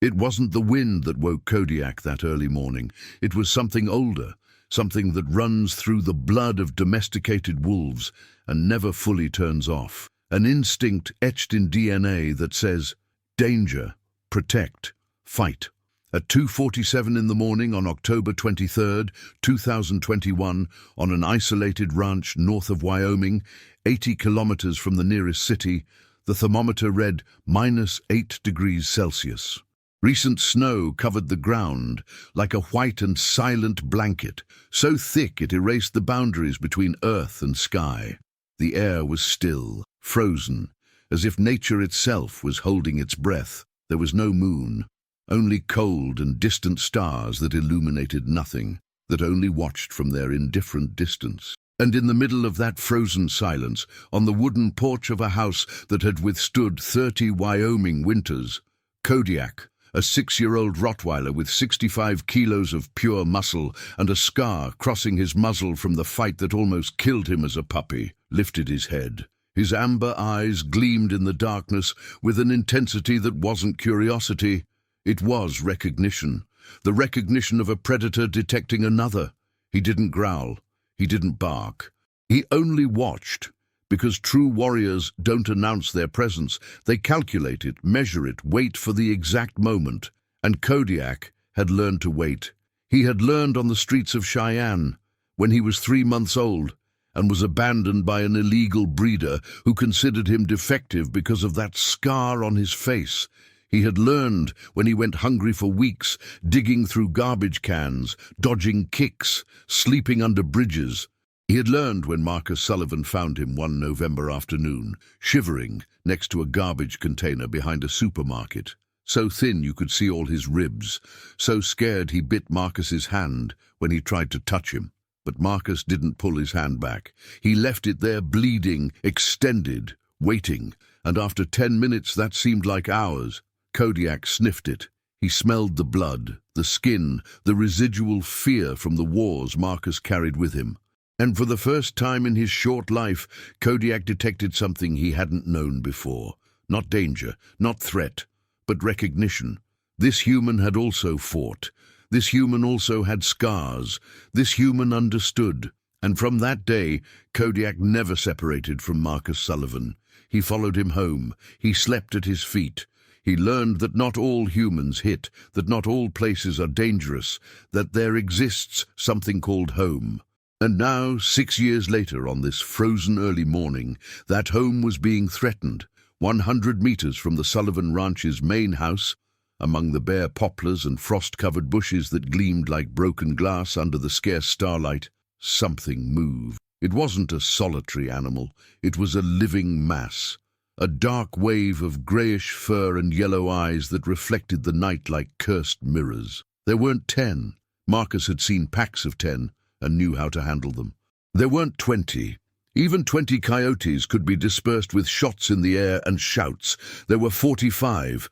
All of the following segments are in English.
It wasn't the wind that woke Kodiak that early morning. It was something older, something that runs through the blood of domesticated wolves and never fully turns off. An instinct etched in DNA that says, danger, protect, fight. At 2:47 in the morning on October 23, 2021, on an isolated ranch north of Wyoming, 80 kilometers from the nearest city, the thermometer read -8 degrees Celsius. Recent snow covered the ground like a white and silent blanket, so thick it erased the boundaries between earth and sky. The air was still, frozen, as if nature itself was holding its breath. There was no moon, only cold and distant stars that illuminated nothing, that only watched from their indifferent distance. And in the middle of that frozen silence, on the wooden porch of a house that had withstood 30 Wyoming winters, Kodiak, a 6-year-old Rottweiler with 65 kilos of pure muscle and a scar crossing his muzzle from the fight that almost killed him as a puppy, lifted his head. His amber eyes gleamed in the darkness with an intensity that wasn't curiosity. It was recognition, the recognition of a predator detecting another. He didn't growl. He didn't bark. He only watched, because true warriors don't announce their presence. They calculate it, measure it, wait for the exact moment. And Kodiak had learned to wait. He had learned on the streets of Cheyenne when he was 3 months old and was abandoned by an illegal breeder who considered him defective because of that scar on his face. He had learned when he went hungry for weeks, digging through garbage cans, dodging kicks, sleeping under bridges. He had learned when Marcus Sullivan found him one November afternoon, shivering next to a garbage container behind a supermarket. So thin you could see all his ribs, so scared he bit Marcus's hand when he tried to touch him. But Marcus didn't pull his hand back. He left it there bleeding, extended, waiting, and after 10 minutes that seemed like hours. Kodiak sniffed it. He smelled the blood, the skin, the residual fear from the wars Marcus carried with him. And for the first time in his short life, Kodiak detected something he hadn't known before. Not danger, not threat, but recognition. This human had also fought. This human also had scars. This human understood. And from that day, Kodiak never separated from Marcus Sullivan. He followed him home. He slept at his feet. He learned that not all humans hit, that not all places are dangerous, that there exists something called home. And now, 6 years later, on this frozen early morning, that home was being threatened. 100 meters from the Sullivan Ranch's main house, among the bare poplars and frost-covered bushes that gleamed like broken glass under the scarce starlight, something moved. It wasn't a solitary animal. It was a living mass. A dark wave of greyish fur and yellow eyes that reflected the night like cursed mirrors. There weren't 10. Marcus had seen packs of 10 and knew how to handle them. There weren't 20. Even 20 coyotes could be dispersed with shots in the air and shouts. There were 45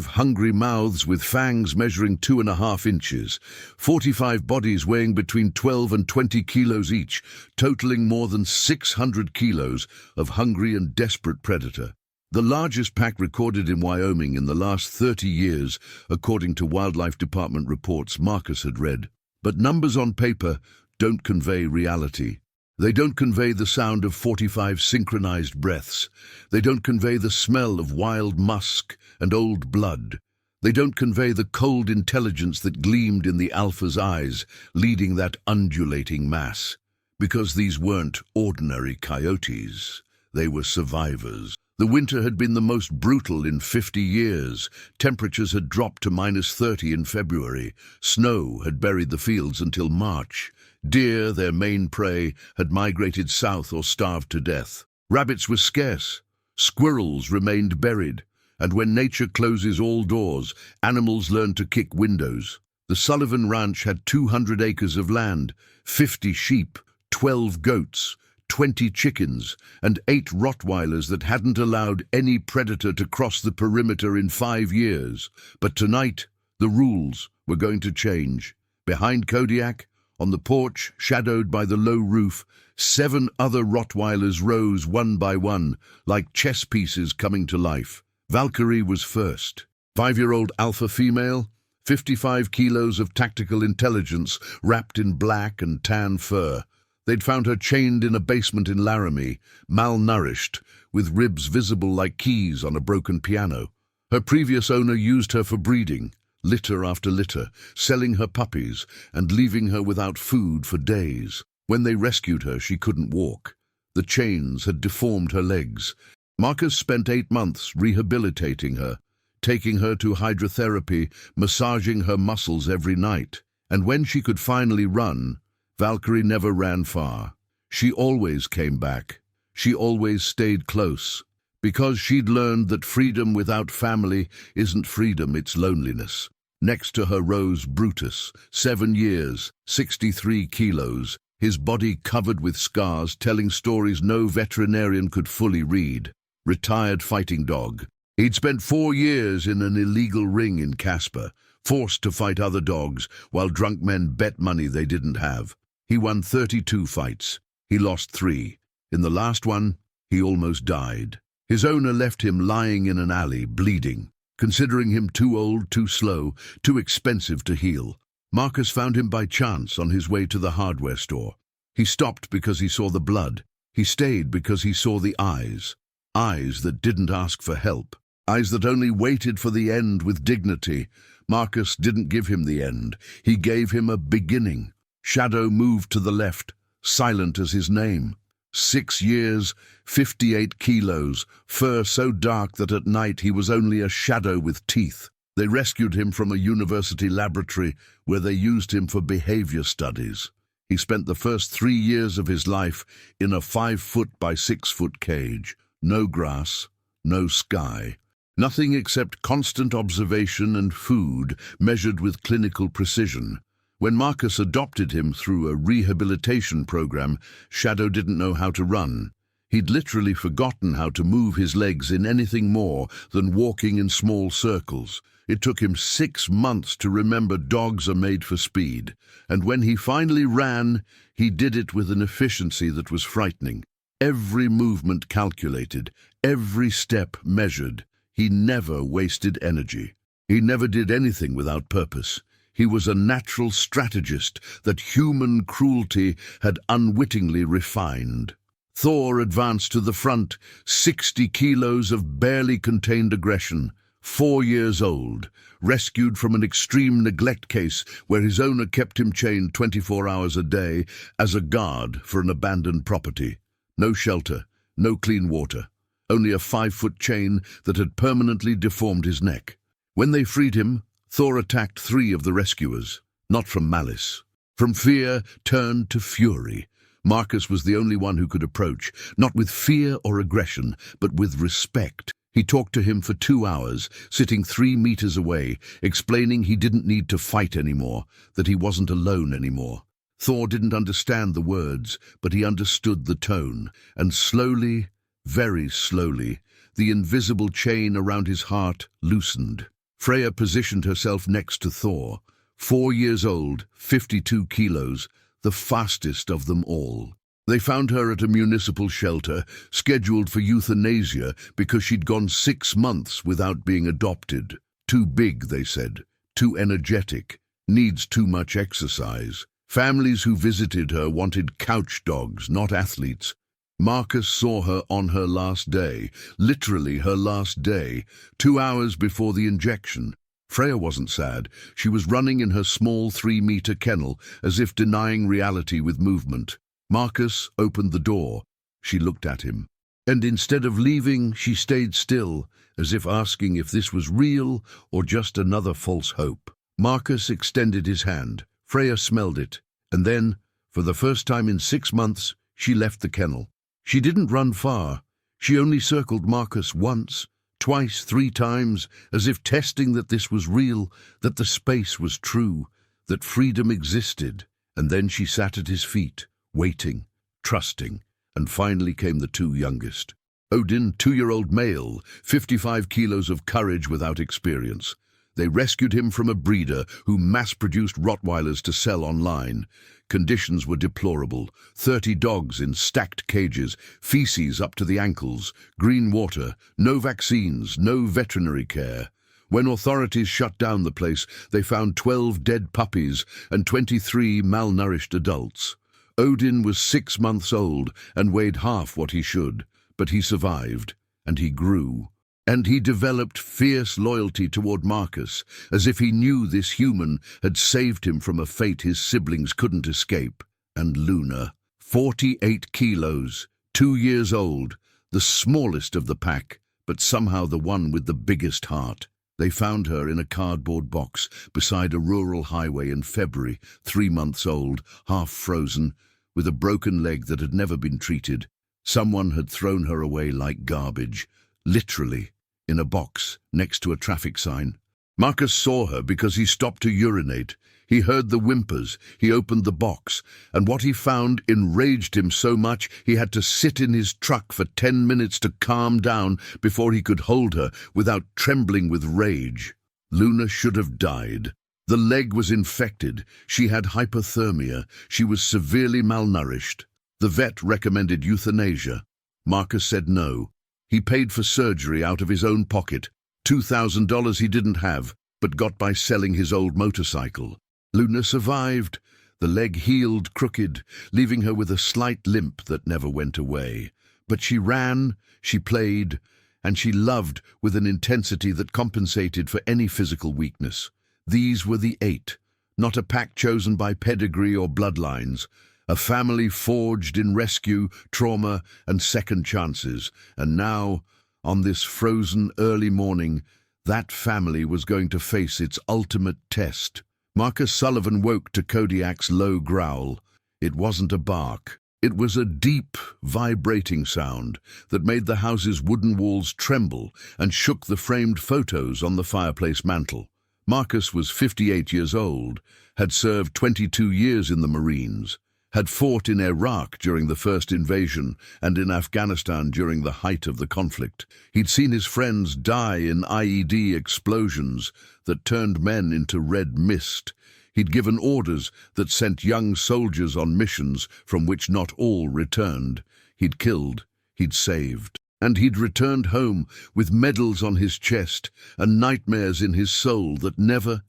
hungry mouths with fangs measuring 2.5 inches, 45 bodies weighing between 12 and 20 kilos each, totaling more than 600 kilos of hungry and desperate predator. The largest pack recorded in Wyoming in the last 30 years, according to Wildlife Department reports Marcus had read. But numbers on paper don't convey reality. They don't convey the sound of 45 synchronized breaths. They don't convey the smell of wild musk and old blood. They don't convey the cold intelligence that gleamed in the alpha's eyes, leading that undulating mass. Because these weren't ordinary coyotes. They were survivors. The winter had been the most brutal in 50 years. Temperatures had dropped to -30 in February. Snow had buried the fields until March. Deer, their main prey, had migrated south or starved to death. Rabbits were scarce. Squirrels remained buried. And when nature closes all doors, animals learn to kick windows. The Sullivan Ranch had 200 acres of land, 50 sheep, 12 goats, 20 chickens, and 8 Rottweilers that hadn't allowed any predator to cross the perimeter in 5 years. But tonight, the rules were going to change. Behind Kodiak, on the porch, shadowed by the low roof, 7 other Rottweilers rose one by one, like chess pieces coming to life. Valkyrie was first. 5-year-old alpha female, 55 kilos of tactical intelligence wrapped in black and tan fur. They'd found her chained in a basement in Laramie, malnourished, with ribs visible like keys on a broken piano. Her previous owner used her for breeding, litter after litter, selling her puppies and leaving her without food for days. When they rescued her, she couldn't walk. The chains had deformed her legs. Marcus spent 8 months rehabilitating her, taking her to hydrotherapy, massaging her muscles every night. And when she could finally run, Valkyrie never ran far. She always came back. She always stayed close. Because she'd learned that freedom without family isn't freedom, it's loneliness. Next to her rose Brutus, 7 years, 63 kilos, his body covered with scars, telling stories no veterinarian could fully read. Retired fighting dog. He'd spent 4 years in an illegal ring in Casper, forced to fight other dogs while drunk men bet money they didn't have. He won 32 fights. He lost 3. In the last one, he almost died. His owner left him lying in an alley, bleeding, considering him too old, too slow, too expensive to heal. Marcus found him by chance on his way to the hardware store. He stopped because he saw the blood. He stayed because he saw the eyes. Eyes that didn't ask for help. Eyes that only waited for the end with dignity. Marcus didn't give him the end. He gave him a beginning. Shadow moved to the left, silent as his name. 6 years, 58 kilos, fur so dark that at night he was only a shadow with teeth. They rescued him from a university laboratory where they used him for behavior studies. He spent the first 3 years of his life in a 5-foot by 6-foot cage. No grass, no sky. Nothing except constant observation and food measured with clinical precision. When Marcus adopted him through a rehabilitation program, Shadow didn't know how to run. He'd literally forgotten how to move his legs in anything more than walking in small circles. It took him 6 months to remember dogs are made for speed, and when he finally ran, he did it with an efficiency that was frightening. Every movement calculated, every step measured. He never wasted energy. He never did anything without purpose. He was a natural strategist that human cruelty had unwittingly refined. Thor advanced to the front, 60 kilos of barely contained aggression, 4 years old, rescued from an extreme neglect case where his owner kept him chained 24 hours a day as a guard for an abandoned property. No shelter, no clean water, only a 5-foot chain that had permanently deformed his neck. When they freed him, Thor attacked 3 of the rescuers, not from malice. From fear turned to fury. Marcus was the only one who could approach, not with fear or aggression, but with respect. He talked to him for 2 hours, sitting 3 meters away, explaining he didn't need to fight anymore, that he wasn't alone anymore. Thor didn't understand the words, but he understood the tone, and slowly, very slowly, the invisible chain around his heart loosened. Freya positioned herself next to Thor, 4 years old, 52 kilos, the fastest of them all. They found her at a municipal shelter, scheduled for euthanasia because she'd gone 6 months without being adopted. Too big, they said, too energetic, needs too much exercise. Families who visited her wanted couch dogs, not athletes. Marcus saw her on her last day, literally her last day, 2 hours before the injection. Freya wasn't sad. She was running in her small 3-meter kennel, as if denying reality with movement. Marcus opened the door. She looked at him. And instead of leaving, she stayed still, as if asking if this was real or just another false hope. Marcus extended his hand. Freya smelled it. And then, for the first time in 6 months, she left the kennel. She didn't run far. She only circled Marcus once, twice, 3 times, as if testing that this was real, that the space was true, that freedom existed. And then she sat at his feet, waiting, trusting, and finally came the 2 youngest. Odin, 2-year-old male, 55 kilos of courage without experience. They rescued him from a breeder who mass-produced Rottweilers to sell online. Conditions were deplorable. 30 dogs in stacked cages, feces up to the ankles, green water, no vaccines, no veterinary care. When authorities shut down the place, they found 12 dead puppies and 23 malnourished adults. Odin was 6 months old and weighed half what he should, but he survived, and he grew. And he developed fierce loyalty toward Marcus, as if he knew this human had saved him from a fate his siblings couldn't escape. And Luna, 48 kilos, 2 years old, the smallest of the pack, but somehow the one with the biggest heart. They found her in a cardboard box beside a rural highway in February, 3 months old, half frozen, with a broken leg that had never been treated. Someone had thrown her away like garbage, literally, in a box next to a traffic sign. Marcus saw her because he stopped to urinate. He heard the whimpers, he opened the box, and what he found enraged him so much he had to sit in his truck for 10 minutes to calm down before he could hold her without trembling with rage. Luna should have died. The leg was infected, she had hypothermia, she was severely malnourished. The vet recommended euthanasia. Marcus said no. He paid for surgery out of his own pocket, $2,000 he didn't have, but got by selling his old motorcycle. Luna survived. The leg healed crooked, leaving her with a slight limp that never went away. But she ran, she played, and she loved with an intensity that compensated for any physical weakness. These were the 8, not a pack chosen by pedigree or bloodlines, a family forged in rescue, trauma, and second chances. And now, on this frozen early morning, that family was going to face its ultimate test. Marcus Sullivan woke to Kodiak's low growl. It wasn't a bark. It was a deep, vibrating sound that made the house's wooden walls tremble and shook the framed photos on the fireplace mantel. Marcus was 58 years old, had served 22 years in the Marines, had fought in Iraq during the first invasion and in Afghanistan during the height of the conflict. He'd seen his friends die in IED explosions that turned men into red mist. He'd given orders that sent young soldiers on missions from which not all returned. He'd killed, he'd saved. And he'd returned home with medals on his chest and nightmares in his soul that never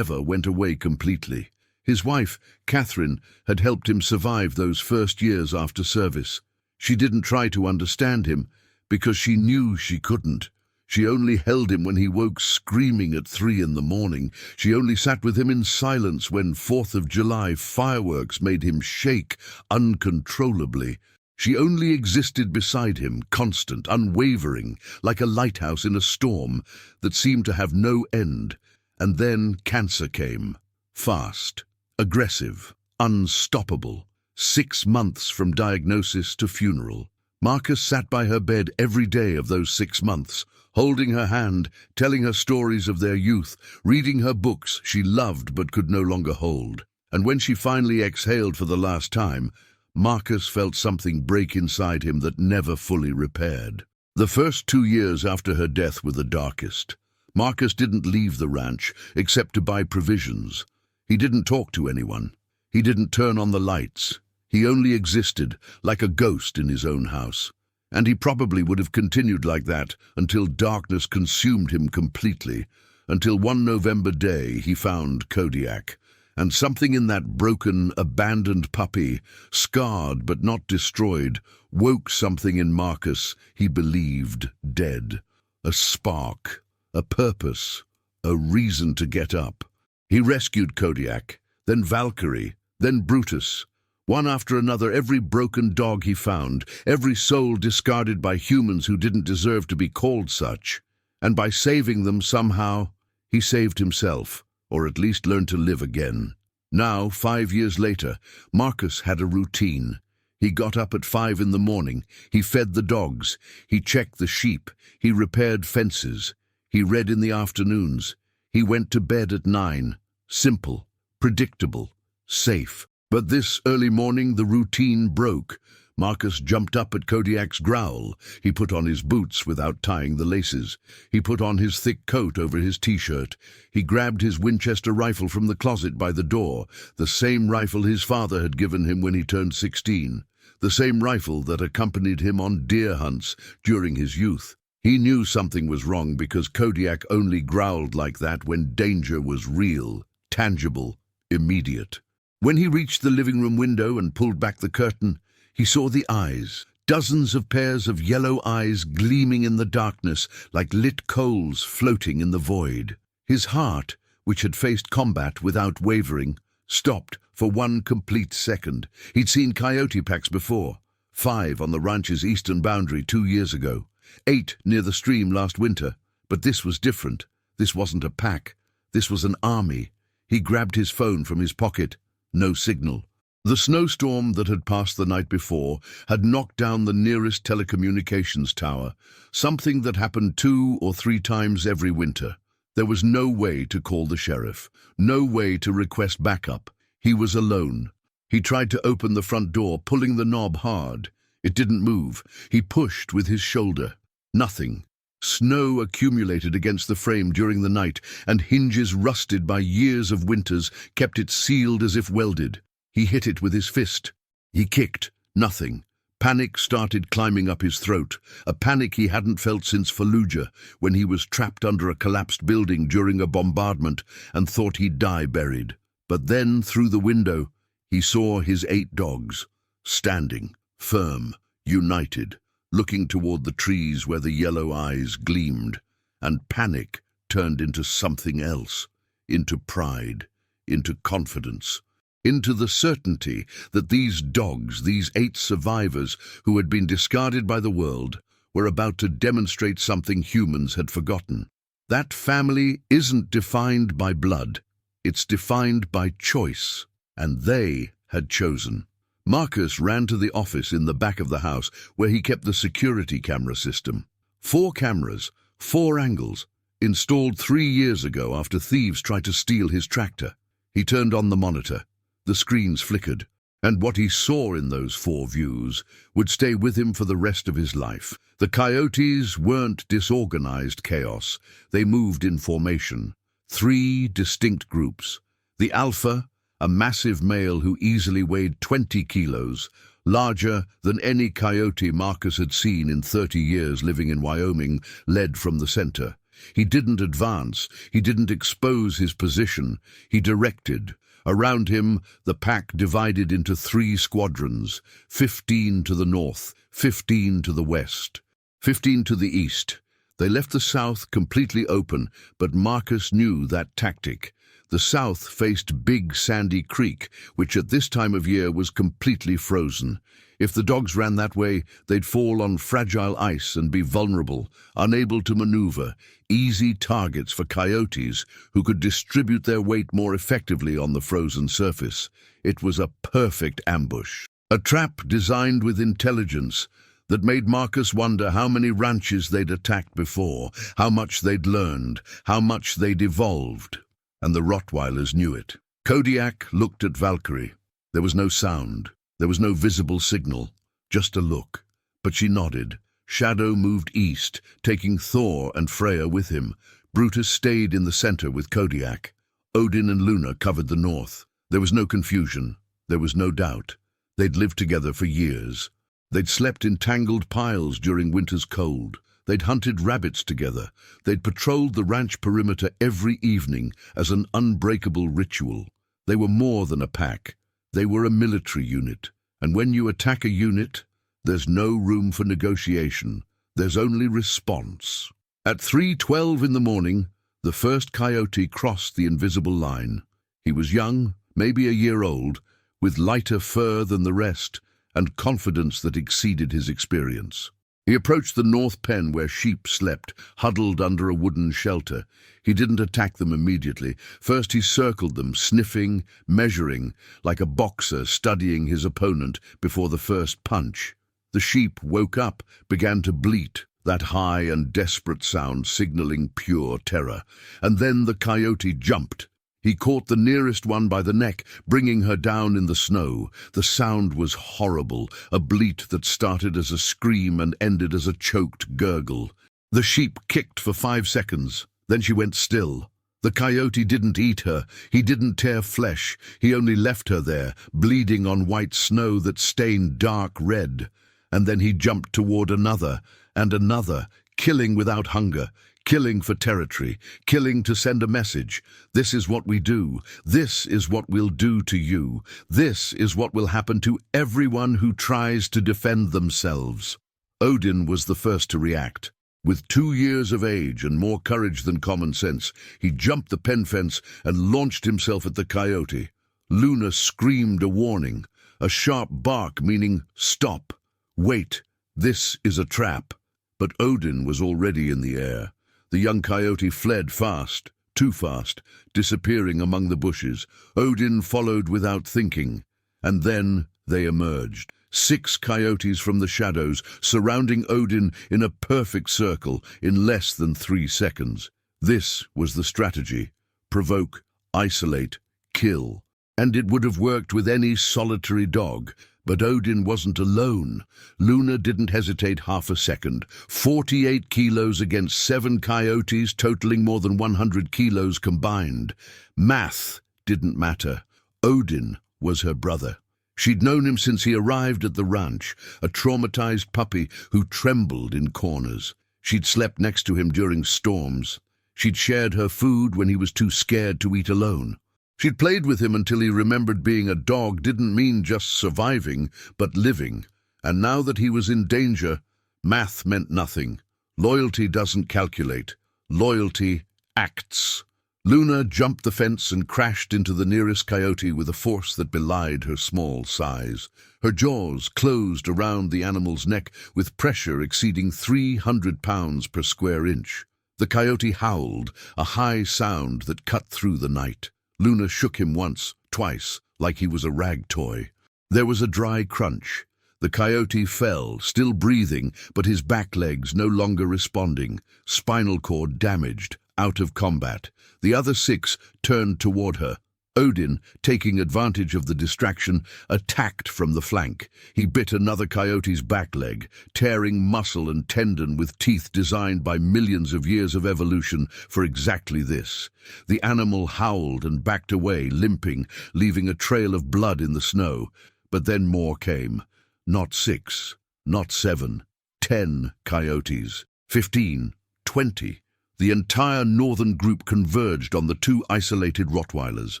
went away completely. His wife, Catherine, had helped him survive those first years after service. She didn't try to understand him because she knew she couldn't. She only held him when he woke screaming at 3 in the morning. She only sat with him in silence when 4th of July fireworks made him shake uncontrollably. She only existed beside him, constant, unwavering, like a lighthouse in a storm that seemed to have no end. And then cancer came. Fast, aggressive, unstoppable. 6 months from diagnosis to funeral. Marcus sat by her bed every day of those 6 months, holding her hand, telling her stories of their youth, reading her books she loved but could no longer hold. And when she finally exhaled for the last time, Marcus felt something break inside him that never fully repaired. The first 2 years after her death were the darkest. Marcus didn't leave the ranch except to buy provisions. He didn't talk to anyone. He didn't turn on the lights. He only existed like a ghost in his own house. And he probably would have continued like that until darkness consumed him completely, until one November day he found Kodiak. And something in that broken, abandoned puppy, scarred but not destroyed, woke something in Marcus he believed dead. A spark, a purpose, a reason to get up. He rescued Kodiak, then Valkyrie, then Brutus. One after another, every broken dog he found, every soul discarded by humans who didn't deserve to be called such. And by saving them somehow, he saved himself. Or at least learn to live again. Now, 5 years later, Marcus had a routine. He got up at 5 in the morning, he fed the dogs, he checked the sheep, he repaired fences, he read in the afternoons, he went to bed at 9. Simple, predictable, safe. But this early morning the routine broke. Marcus jumped up at Kodiak's growl. He put on his boots without tying the laces. He put on his thick coat over his t-shirt. He grabbed his Winchester rifle from the closet by the door, the same rifle his father had given him when he turned 16, the same rifle that accompanied him on deer hunts during his youth. He knew something was wrong because Kodiak only growled like that when danger was real, tangible, immediate. When he reached the living room window and pulled back the curtain, he saw the eyes, dozens of pairs of yellow eyes gleaming in the darkness like lit coals floating in the void. His heart, which had faced combat without wavering, stopped for one complete second. He'd seen coyote packs before, 5 on the ranch's eastern boundary 2 years ago, 8 near the stream last winter, but this was different. This wasn't a pack. This was an army. He grabbed his phone from his pocket. No signal. The snowstorm that had passed the night before had knocked down the nearest telecommunications tower, something that happened 2 or 3 times every winter. There was no way to call the sheriff, no way to request backup. He was alone. He tried to open the front door, pulling the knob hard. It didn't move. He pushed with his shoulder. Nothing. Snow accumulated against the frame during the night, and hinges rusted by years of winters kept it sealed as if welded. He hit it with his fist. He kicked. Nothing. Panic started climbing up his throat, a panic he hadn't felt since Fallujah, when he was trapped under a collapsed building during a bombardment and thought he'd die buried. But then, through the window, he saw his 8 dogs, standing, firm, united, looking toward the trees where the yellow eyes gleamed, and panic turned into something else, into pride, into confidence, into the certainty that these dogs, these 8 survivors who had been discarded by the world, were about to demonstrate something humans had forgotten. That family isn't defined by blood, it's defined by choice, and they had chosen. Marcus ran to the office in the back of the house where he kept the security camera system. 4 cameras, 4 angles, installed 3 years ago after thieves tried to steal his tractor. He turned on the monitor. The screens flickered, and what he saw in those 4 views would stay with him for the rest of his life. The coyotes weren't disorganized chaos. They moved in formation. 3 distinct groups. The alpha, a massive male who easily weighed 20 kilos, larger than any coyote Marcus had seen in 30 years living in Wyoming, led from the center. He didn't advance. He didn't expose his position. He directed. Around him, the pack divided into 3 squadrons, 15 to the north, 15 to the west, 15 to the east. They left the south completely open, but Marcus knew that tactic. The south faced Big Sandy Creek, which at this time of year was completely frozen. If the dogs ran that way, they'd fall on fragile ice and be vulnerable, unable to maneuver, easy targets for coyotes who could distribute their weight more effectively on the frozen surface. It was a perfect ambush, a trap designed with intelligence that made Marcus wonder how many ranches they'd attacked before, how much they'd learned, how much they'd evolved. And the Rottweilers knew it. Kodiak looked at Valkyrie. There was no sound. There was no visible signal, just a look. But she nodded. Shadow moved east, taking Thor and Freya with him. Brutus stayed in the center with Kodiak. Odin and Luna covered the north. There was no confusion. There was no doubt. They'd lived together for years. They'd slept in tangled piles during winter's cold. They'd hunted rabbits together. They'd patrolled the ranch perimeter every evening as an unbreakable ritual. They were more than a pack. They were a military unit. And when you attack a unit, there's no room for negotiation. There's only response. At 3:12 in the morning, the first coyote crossed the invisible line. He was young, maybe a year old, with lighter fur than the rest, and confidence that exceeded his experience. He approached the north pen where sheep slept, huddled under a wooden shelter. He didn't attack them immediately. First he circled them, sniffing, measuring, like a boxer studying his opponent before the first punch. The sheep woke up, began to bleat, that high and desperate sound signaling pure terror. And then the coyote jumped. He caught the nearest one by the neck, bringing her down in the snow. The sound was horrible, a bleat that started as a scream and ended as a choked gurgle. The sheep kicked for 5 seconds, then she went still. The coyote didn't eat her, he didn't tear flesh, he only left her there, bleeding on white snow that stained dark red. And then he jumped toward another, and another, killing without hunger, killing for territory, killing to send a message. This is what we do. This is what we'll do to you. This is what will happen to everyone who tries to defend themselves. Odin was the first to react. With 2 years of age and more courage than common sense, he jumped the pen fence and launched himself at the coyote. Luna screamed a warning, a sharp bark meaning stop, wait, this is a trap. But Odin was already in the air. The young coyote fled fast, too fast, disappearing among the bushes. Odin followed without thinking, and then they emerged. 6 coyotes from the shadows, surrounding Odin in a perfect circle in less than 3 seconds. This was the strategy: provoke, isolate, kill. And it would have worked with any solitary dog. But Odin wasn't alone. Luna didn't hesitate half a second. 48 kilos against 7 coyotes, totaling more than 100 kilos combined. Math didn't matter. Odin was her brother. She'd known him since he arrived at the ranch, a traumatized puppy who trembled in corners. She'd slept next to him during storms. She'd shared her food when he was too scared to eat alone. She'd played with him until he remembered being a dog didn't mean just surviving, but living. And now that he was in danger, math meant nothing. Loyalty doesn't calculate. Loyalty acts. Luna jumped the fence and crashed into the nearest coyote with a force that belied her small size. Her jaws closed around the animal's neck with pressure exceeding 300 pounds per square inch. The coyote howled, a high sound that cut through the night. Luna shook him once, twice, like he was a rag toy. There was a dry crunch. The coyote fell, still breathing, but his back legs no longer responding, spinal cord damaged, out of combat. The other 6 turned toward her. Odin, taking advantage of the distraction, attacked from the flank. He bit another coyote's back leg, tearing muscle and tendon with teeth designed by millions of years of evolution for exactly this. The animal howled and backed away, limping, leaving a trail of blood in the snow. But then more came. Not 6, not 7, 10 coyotes, 15, 20. The entire northern group converged on the 2 isolated Rottweilers.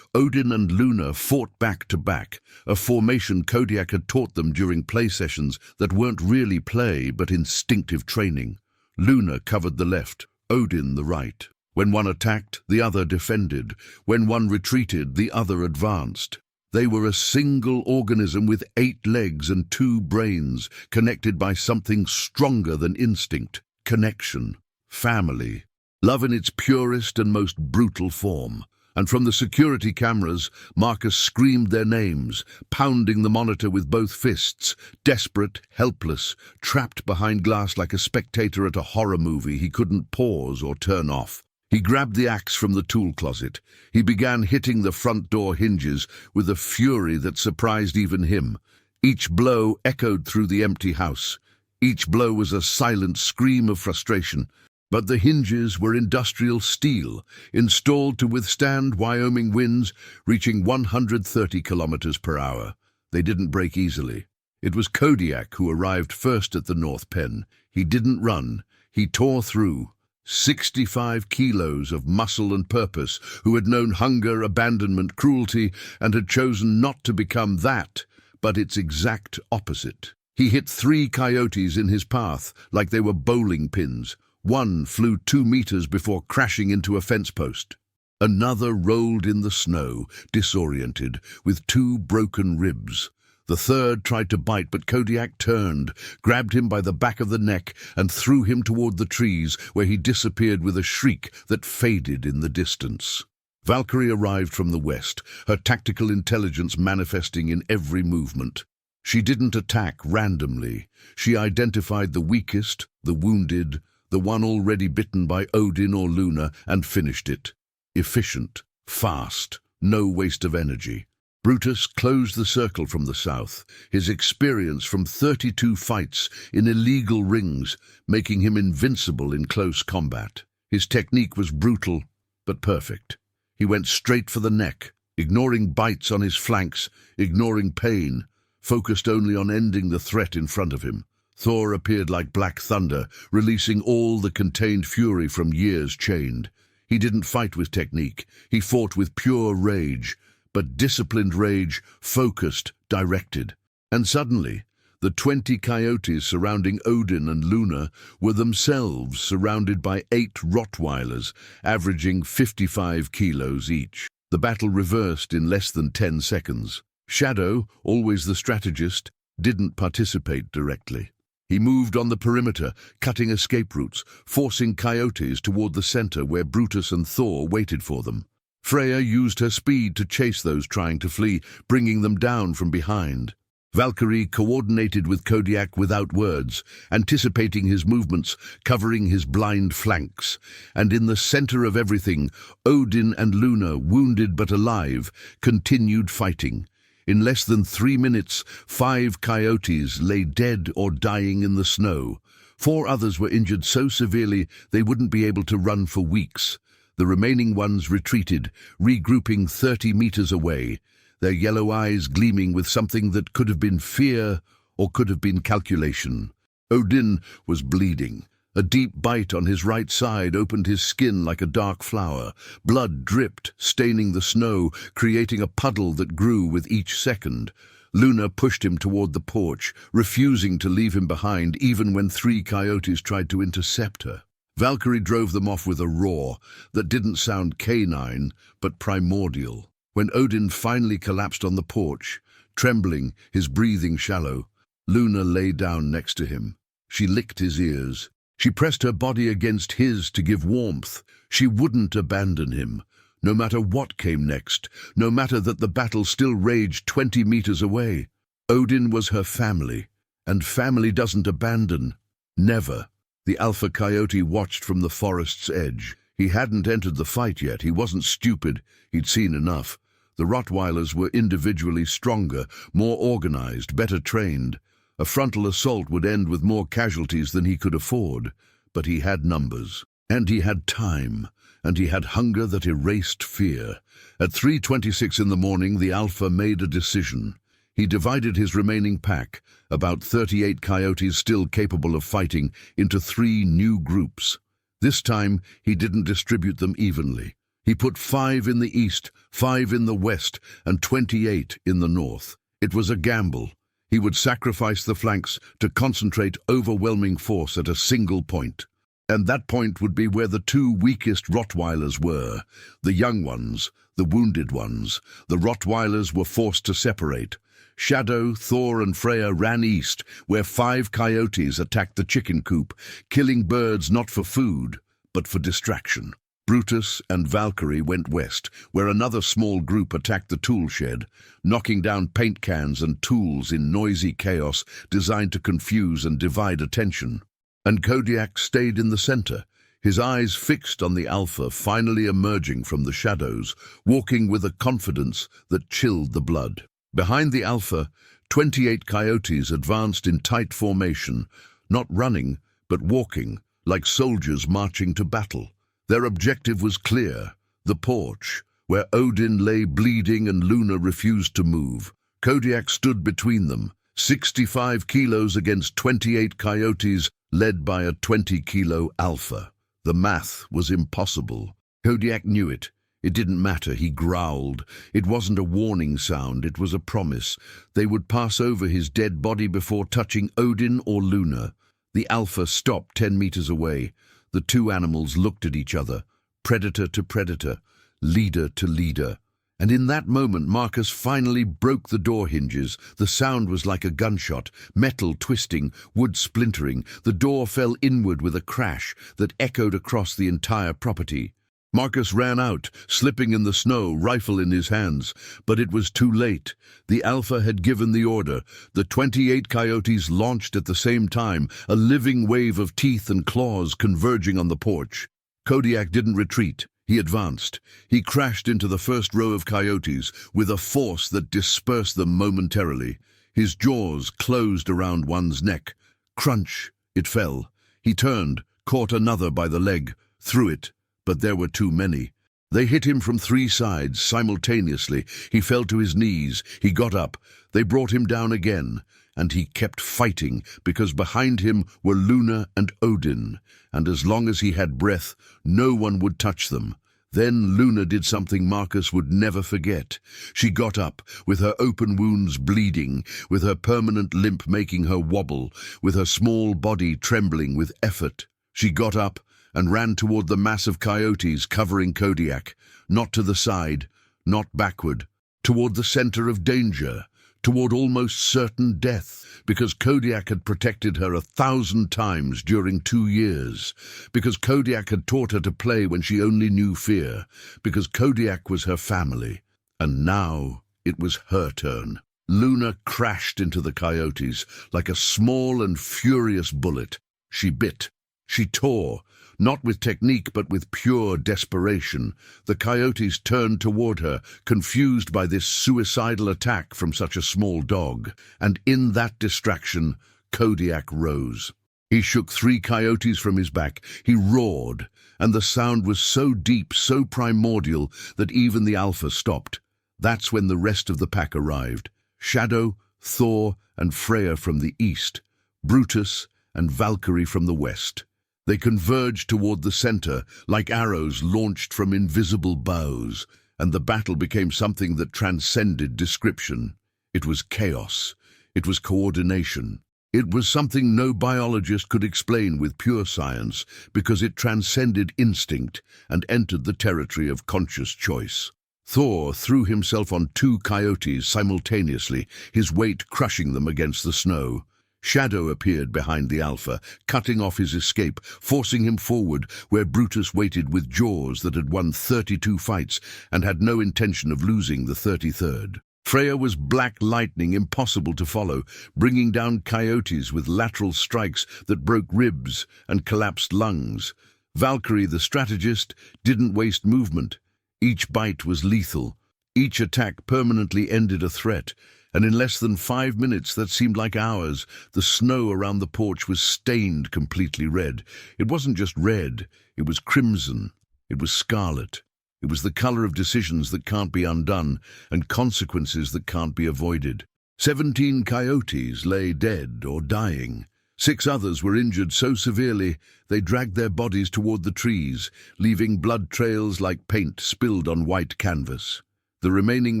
Odin and Luna fought back to back, a formation Kodiak had taught them during play sessions that weren't really play but instinctive training. Luna covered the left, Odin the right. When one attacked, the other defended. When one retreated, the other advanced. They were a single organism with 8 legs and 2 brains, connected by something stronger than instinct: connection. Family. Love in its purest and most brutal form. And from the security cameras, Marcus screamed their names, pounding the monitor with both fists, desperate, helpless, trapped behind glass like a spectator at a horror movie he couldn't pause or turn off. He grabbed the axe from the tool closet. He began hitting the front door hinges with a fury that surprised even him. Each blow echoed through the empty house. Each blow was a silent scream of frustration. But the hinges were industrial steel, installed to withstand Wyoming winds reaching 130 kilometers per hour. They didn't break easily. It was Kodiak who arrived first at the North Pen. He didn't run. He tore through. 65 kilos of muscle and purpose, who had known hunger, abandonment, cruelty, and had chosen not to become that, but its exact opposite. He hit 3 coyotes in his path like they were bowling pins. One flew 2 meters before crashing into a fence post. Another rolled in the snow, disoriented, with 2 broken ribs. The third tried to bite, but Kodiak turned, grabbed him by the back of the neck, and threw him toward the trees, where he disappeared with a shriek that faded in the distance. Valkyrie arrived from the west, her tactical intelligence manifesting in every movement. She didn't attack randomly. She identified the weakest, the wounded, the one already bitten by Odin or Luna, and finished it. Efficient, fast, no waste of energy. Brutus closed the circle from the south, his experience from 32 fights in illegal rings, making him invincible in close combat. His technique was brutal, but perfect. He went straight for the neck, ignoring bites on his flanks, ignoring pain, focused only on ending the threat in front of him. Thor appeared like black thunder, releasing all the contained fury from years chained. He didn't fight with technique. He fought with pure rage, but disciplined rage, focused, directed. And suddenly, the 20 coyotes surrounding Odin and Luna were themselves surrounded by 8 Rottweilers, averaging 55 kilos each. The battle reversed in less than 10 seconds. Shadow, always the strategist, didn't participate directly. He moved on the perimeter, cutting escape routes, forcing coyotes toward the center where Brutus and Thor waited for them. Freya used her speed to chase those trying to flee, bringing them down from behind. Valkyrie coordinated with Kodiak without words, anticipating his movements, covering his blind flanks. And in the center of everything, Odin and Luna, wounded but alive, continued fighting. In less than 3 minutes, 5 coyotes lay dead or dying in the snow. 4 others were injured so severely they wouldn't be able to run for weeks. The remaining ones retreated, regrouping 30 meters away, their yellow eyes gleaming with something that could have been fear or could have been calculation. Odin was bleeding. A deep bite on his right side opened his skin like a dark flower. Blood dripped, staining the snow, creating a puddle that grew with each second. Luna pushed him toward the porch, refusing to leave him behind even when 3 coyotes tried to intercept her. Valkyrie drove them off with a roar that didn't sound canine, but primordial. When Odin finally collapsed on the porch, trembling, his breathing shallow, Luna lay down next to him. She licked his ears. She pressed her body against his to give warmth. She wouldn't abandon him, no matter what came next, no matter that the battle still raged 20 meters away. Odin was her family, and family doesn't abandon. Never. The alpha coyote watched from the forest's edge. He hadn't entered the fight yet. He wasn't stupid. He'd seen enough. The Rottweilers were individually stronger, more organized, better trained. A frontal assault would end with more casualties than he could afford, but he had numbers. And he had time, and he had hunger that erased fear. At 3:26 in the morning, the alpha made a decision. He divided his remaining pack, about 38 coyotes still capable of fighting, into 3 new groups. This time, he didn't distribute them evenly. He put 5 in the east, 5 in the west, and 28 in the north. It was a gamble. He would sacrifice the flanks to concentrate overwhelming force at a single point. And that point would be where the 2 weakest Rottweilers were, the young ones, the wounded ones. The Rottweilers were forced to separate. Shadow, Thor, and Freya ran east, where 5 coyotes attacked the chicken coop, killing birds not for food, but for distraction. Brutus and Valkyrie went west, where another small group attacked the tool shed, knocking down paint cans and tools in noisy chaos designed to confuse and divide attention. And Kodiak stayed in the center, his eyes fixed on the alpha finally emerging from the shadows, walking with a confidence that chilled the blood. Behind the alpha, 28 coyotes advanced in tight formation, not running, but walking, like soldiers marching to battle. Their objective was clear, the porch, where Odin lay bleeding and Luna refused to move. Kodiak stood between them, 65 kilos against 28 coyotes, led by a 20-kilo alpha. The math was impossible. Kodiak knew it. It didn't matter, he growled. It wasn't a warning sound, it was a promise. They would pass over his dead body before touching Odin or Luna. The alpha stopped 10 meters away. The 2 animals looked at each other, predator to predator, leader to leader. And in that moment, Marcus finally broke the door hinges. The sound was like a gunshot, metal twisting, wood splintering. The door fell inward with a crash that echoed across the entire property. Marcus ran out, slipping in the snow, rifle in his hands. But it was too late. The alpha had given the order. The 28 coyotes launched at the same time, a living wave of teeth and claws converging on the porch. Kodiak didn't retreat. He advanced. He crashed into the first row of coyotes with a force that dispersed them momentarily. His jaws closed around one's neck. Crunch! It fell. He turned, caught another by the leg, threw it. But there were too many. They hit him from 3 sides simultaneously. He fell to his knees. He got up. They brought him down again. And he kept fighting, because behind him were Luna and Odin, and as long as he had breath, no one would touch them. Then Luna did something Marcus would never forget. She got up, with her open wounds bleeding, with her permanent limp making her wobble, with her small body trembling with effort. She got up and ran toward the mass of coyotes covering Kodiak, not to the side, not backward, toward the center of danger, toward almost certain death, because Kodiak had protected her 1,000 times during 2 years, because Kodiak had taught her to play when she only knew fear, because Kodiak was her family. And now it was her turn. Luna crashed into the coyotes like a small and furious bullet. She bit, she tore, not with technique but with pure desperation. The coyotes turned toward her, confused by this suicidal attack from such a small dog. And in that distraction, Kodiak rose. He shook 3 coyotes from his back. He roared, and the sound was so deep, so primordial, that even the alpha stopped. That's when the rest of the pack arrived. Shadow, Thor, and Freya from the east, Brutus and Valkyrie from the west. They converged toward the center, like arrows launched from invisible bows, and the battle became something that transcended description. It was chaos. It was coordination. It was something no biologist could explain with pure science, because it transcended instinct and entered the territory of conscious choice. Thor threw himself on 2 coyotes simultaneously, his weight crushing them against the snow. Shadow appeared behind the alpha, cutting off his escape, forcing him forward where Brutus waited with jaws that had won 32 fights and had no intention of losing the 33rd. Freya was black lightning, impossible to follow, bringing down coyotes with lateral strikes that broke ribs and collapsed lungs. Valkyrie, the strategist, didn't waste movement. Each bite was lethal. Each attack permanently ended a threat. And in less than 5 minutes, that seemed like hours, the snow around the porch was stained completely red. It wasn't just red, it was crimson, it was scarlet. It was the color of decisions that can't be undone and consequences that can't be avoided. 17 coyotes lay dead or dying. 6 others were injured so severely they dragged their bodies toward the trees, leaving blood trails like paint spilled on white canvas. The remaining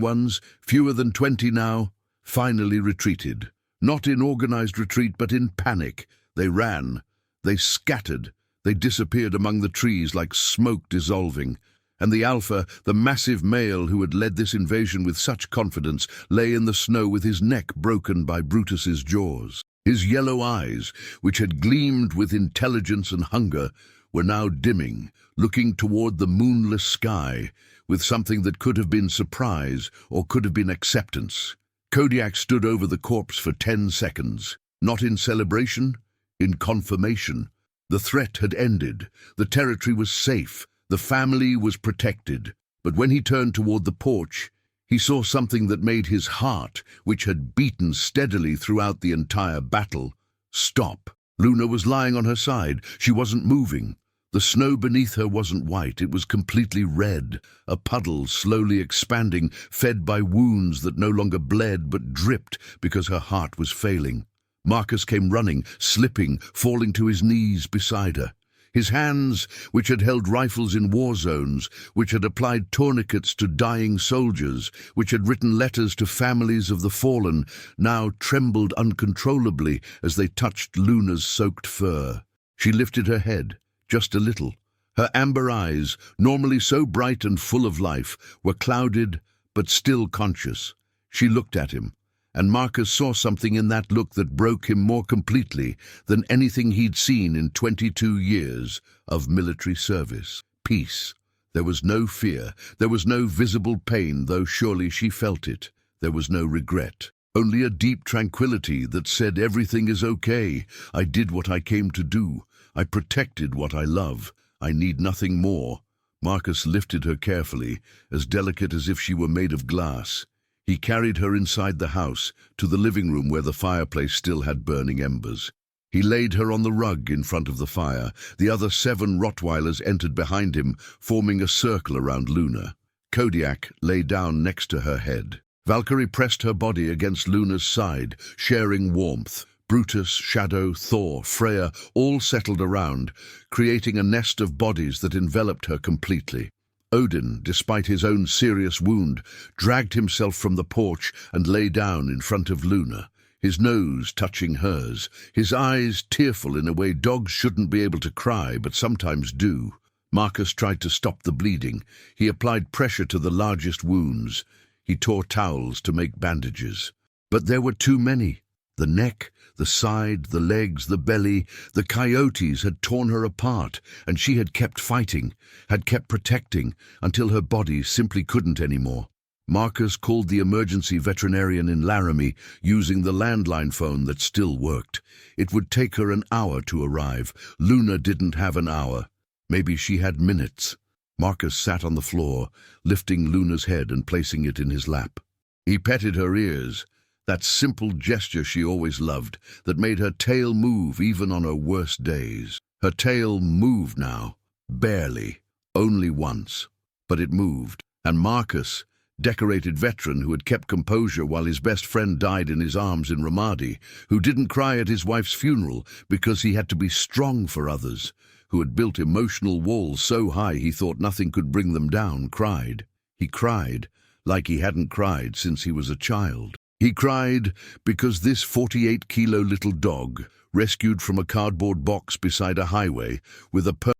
ones, fewer than 20 now, finally retreated. Not in organized retreat, but in panic. They ran. They scattered. They disappeared among the trees like smoke dissolving. And the alpha, the massive male who had led this invasion with such confidence, lay in the snow with his neck broken by Brutus's jaws. His yellow eyes, which had gleamed with intelligence and hunger, were now dimming, looking toward the moonless sky, with something that could have been surprise or could have been acceptance. Kodiak stood over the corpse for 10 seconds, not in celebration, in confirmation. The threat had ended, the territory was safe, the family was protected. But when he turned toward the porch, he saw something that made his heart, which had beaten steadily throughout the entire battle, stop. Luna was lying on her side. She wasn't moving. The snow beneath her wasn't white, it was completely red, a puddle slowly expanding, fed by wounds that no longer bled but dripped because her heart was failing. Marcus came running, slipping, falling to his knees beside her. His hands, which had held rifles in war zones, which had applied tourniquets to dying soldiers, which had written letters to families of the fallen, now trembled uncontrollably as they touched Luna's soaked fur. She lifted her head. Just a little. Her amber eyes, normally so bright and full of life, were clouded but still conscious. She looked at him, and Marcus saw something in that look that broke him more completely than anything he'd seen in 22 years of military service. Peace. There was no fear. There was no visible pain, though surely she felt it. There was no regret. Only a deep tranquility that said everything is okay. I did what I came to do. I protected what I love. I need nothing more. Marcus lifted her carefully, as delicate as if she were made of glass. He carried her inside the house, to the living room where the fireplace still had burning embers. He laid her on the rug in front of the fire. The other 7 Rottweilers entered behind him, forming a circle around Luna. Kodiak lay down next to her head. Valkyrie pressed her body against Luna's side, sharing warmth. Brutus, Shadow, Thor, Freya all settled around, creating a nest of bodies that enveloped her completely. Odin, despite his own serious wound, dragged himself from the porch and lay down in front of Luna, his nose touching hers, his eyes tearful in a way dogs shouldn't be able to cry but sometimes do. Marcus tried to stop the bleeding. He applied pressure to the largest wounds. He tore towels to make bandages. But there were too many. The neck, the side, the legs, the belly, the coyotes had torn her apart, and she had kept fighting, had kept protecting, until her body simply couldn't anymore. Marcus called the emergency veterinarian in Laramie, using the landline phone that still worked. It would take her an hour to arrive. Luna didn't have an hour. Maybe she had minutes. Marcus sat on the floor, lifting Luna's head and placing it in his lap. He petted her ears, that simple gesture she always loved, that made her tail move even on her worst days. Her tail moved now, barely, only once. But it moved, and Marcus, decorated veteran who had kept composure while his best friend died in his arms in Ramadi, who didn't cry at his wife's funeral because he had to be strong for others, who had built emotional walls so high he thought nothing could bring them down, cried. He cried like he hadn't cried since he was a child. He cried because this 48-kilo little dog, rescued from a cardboard box beside a highway with a